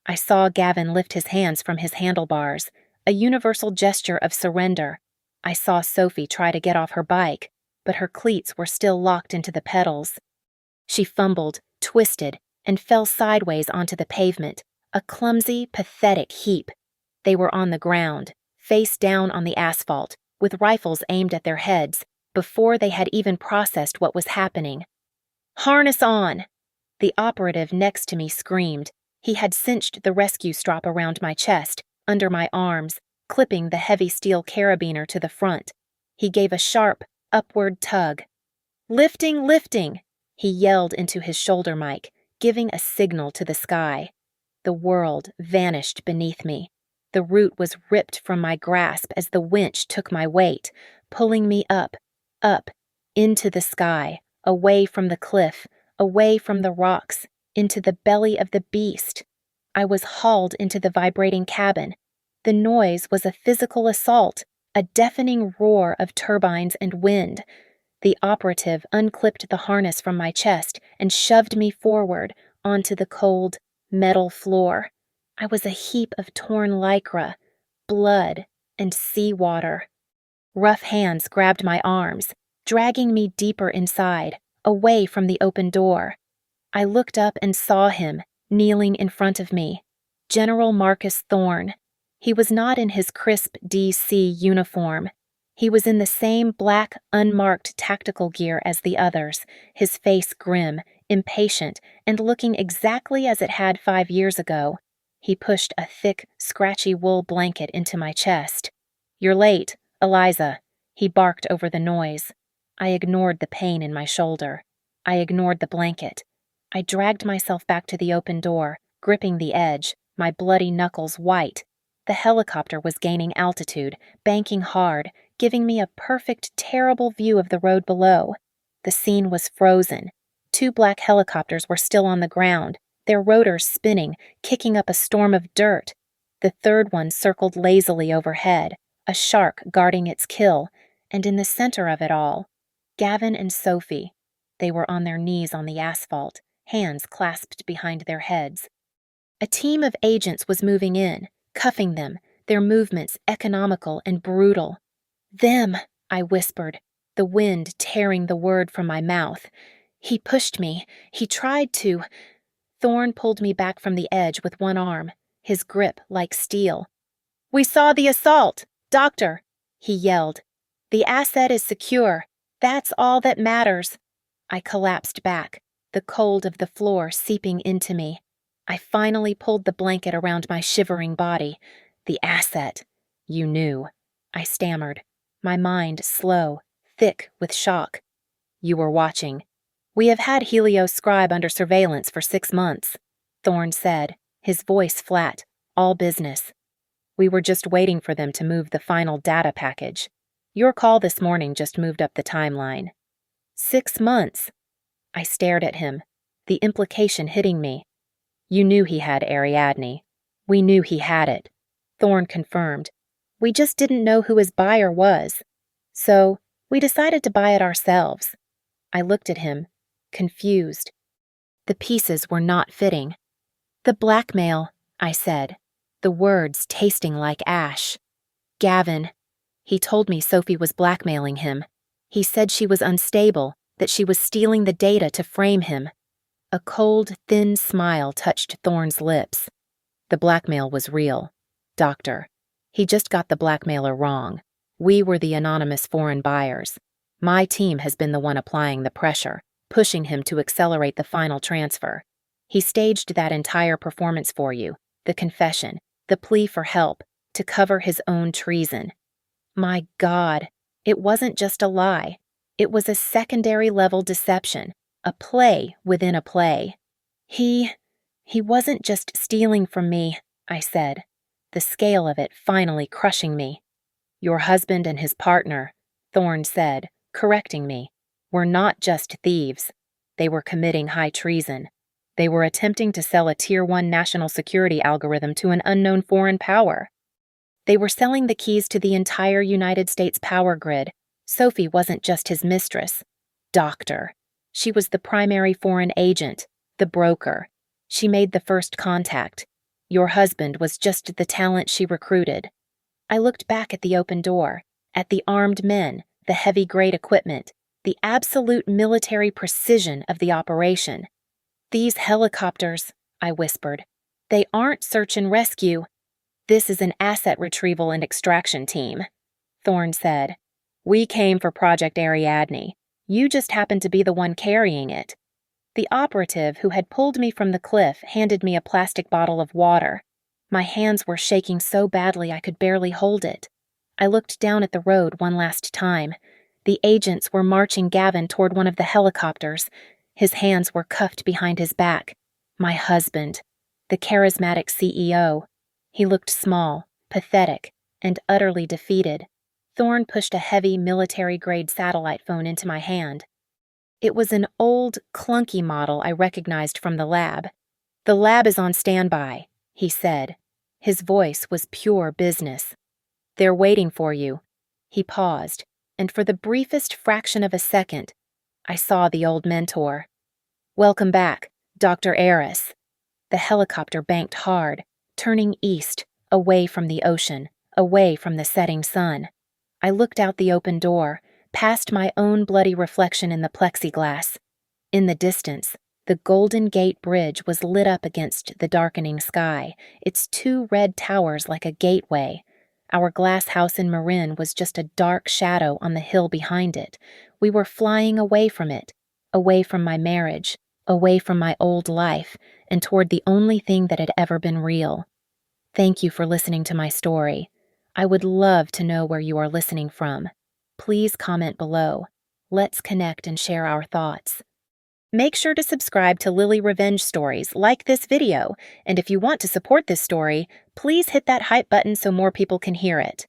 Speaker 1: I saw Gavin lift his hands from his handlebars, a universal gesture of surrender. I saw Sophie try to get off her bike, but her cleats were still locked into the pedals. She fumbled, twisted, and fell sideways onto the pavement, A clumsy, pathetic heap. They were on the ground, face down on the asphalt, with rifles aimed at their heads, before they had even processed what was happening. "Harness on!" The operative next to me screamed. He had cinched the rescue strap around my chest, under my arms, clipping the heavy steel carabiner to the front. He gave a sharp, upward tug. "Lifting, lifting!" he yelled into his shoulder mic, giving a signal to the sky. The world vanished beneath me. The root was ripped from my grasp as the winch took my weight, pulling me up, into the sky, away from the cliff, away from the rocks, into the belly of the beast. I was hauled into the vibrating cabin. The noise was a physical assault, a deafening roar of turbines and wind. The operative unclipped the harness from my chest and shoved me forward onto the cold, metal floor. I was a heap of torn lycra, blood, and seawater. Rough hands grabbed my arms, dragging me deeper inside, away from the open door. I looked up and saw him, kneeling in front of me. General Marcus Thorne. He was not in his crisp DC uniform. He was in the same black, unmarked tactical gear as the others, his face grim, impatient, and looking exactly as it had 5 years ago. He pushed a thick, scratchy wool blanket into my chest. "You're late, Eliza," he barked over the noise. I ignored the pain in my shoulder. I ignored the blanket. I dragged myself back to the open door, gripping the edge, my bloody knuckles white. The helicopter was gaining altitude, banking hard, giving me a perfect, terrible view of the road below. The scene was frozen. 2 black helicopters were still on the ground, their rotors spinning, kicking up a storm of dirt. The third one circled lazily overhead, a shark guarding its kill, and in the center of it all, Gavin and Sophie. They were on their knees on the asphalt, hands clasped behind their heads. A team of agents was moving in, cuffing them, their movements economical and brutal. "Them," I whispered, the wind tearing the word from my mouth. "He pushed me. He tried to." Thorne pulled me back from the edge with one arm, his grip like steel. "We saw the assault! Doctor!" he yelled. "The asset is secure. That's all that matters." I collapsed back, the cold of the floor seeping into me. I finally pulled the blanket around my shivering body. "The asset. You knew," I stammered, my mind slow, thick with shock. "You were watching. We have had Helios Scribe under surveillance for 6 months, Thorne said, his voice flat, all business. "We were just waiting for them to move the final data package. Your call this morning just moved up the timeline." 6 months. I stared at him, the implication hitting me. "You knew he had Ariadne. We knew he had it," Thorne confirmed. "We just didn't know who his buyer was. So, we decided to buy it ourselves." I looked at him, confused. The pieces were not fitting. "The blackmail," I said, the words tasting like ash. "Gavin. He told me Sophie was blackmailing him. He said she was unstable, that she was stealing the data to frame him." A cold, thin smile touched Thorne's lips. "The blackmail was real, Doctor. He just got the blackmailer wrong. We were the anonymous foreign buyers. My team has been the one applying the pressure, pushing him to accelerate the final transfer. He staged that entire performance for you, the confession, the plea for help, to cover his own treason. My God, it wasn't just a lie. It was a secondary-level deception, a play within a play. He wasn't just stealing from me," I said, the scale of it finally crushing me. "Your husband and his partner," Thorne said, correcting me, "were not just thieves. They were committing high treason. They were attempting to sell a Tier 1 national security algorithm to an unknown foreign power. They were selling the keys to the entire United States power grid. Sophie wasn't just his mistress. Doctor. She was the primary foreign agent, the broker. She made the first contact. Your husband was just the talent she recruited." I looked back at the open door, at the armed men, the heavy-grade equipment, the absolute military precision of the operation. "These helicopters," I whispered, They aren't search and rescue. This is an asset retrieval and extraction team, Thorne said. We came for Project Ariadne. You just happened to be the one carrying it. The operative who had pulled me from the cliff handed me a plastic bottle of water. My hands were shaking so badly I could barely hold it. I looked down at the road one last time. The agents were marching Gavin toward one of the helicopters. His hands were cuffed behind his back. My husband, the charismatic CEO. He looked small, pathetic, and utterly defeated. Thorne pushed a heavy military-grade satellite phone into my hand. It was an old, clunky model I recognized from the lab. The lab is on standby, he said. His voice was pure business. They're waiting for you. He paused, and for the briefest fraction of a second, I saw the old mentor. Welcome back, Dr. Eris. The helicopter banked hard, turning east, away from the ocean, away from the setting sun. I looked out the open door, past my own bloody reflection in the plexiglass. In the distance, the Golden Gate Bridge was lit up against the darkening sky, its 2 red towers like a gateway. Our glass house in Marin was just a dark shadow on the hill behind it. We were flying away from it, away from my marriage, away from my old life, and toward the only thing that had ever been real. Thank you for listening to my story. I would love to know where you are listening from. Please comment below. Let's connect and share our thoughts. Make sure to subscribe to Lily Revenge Stories, like this video, and if you want to support this story, please hit that hype button so more people can hear it.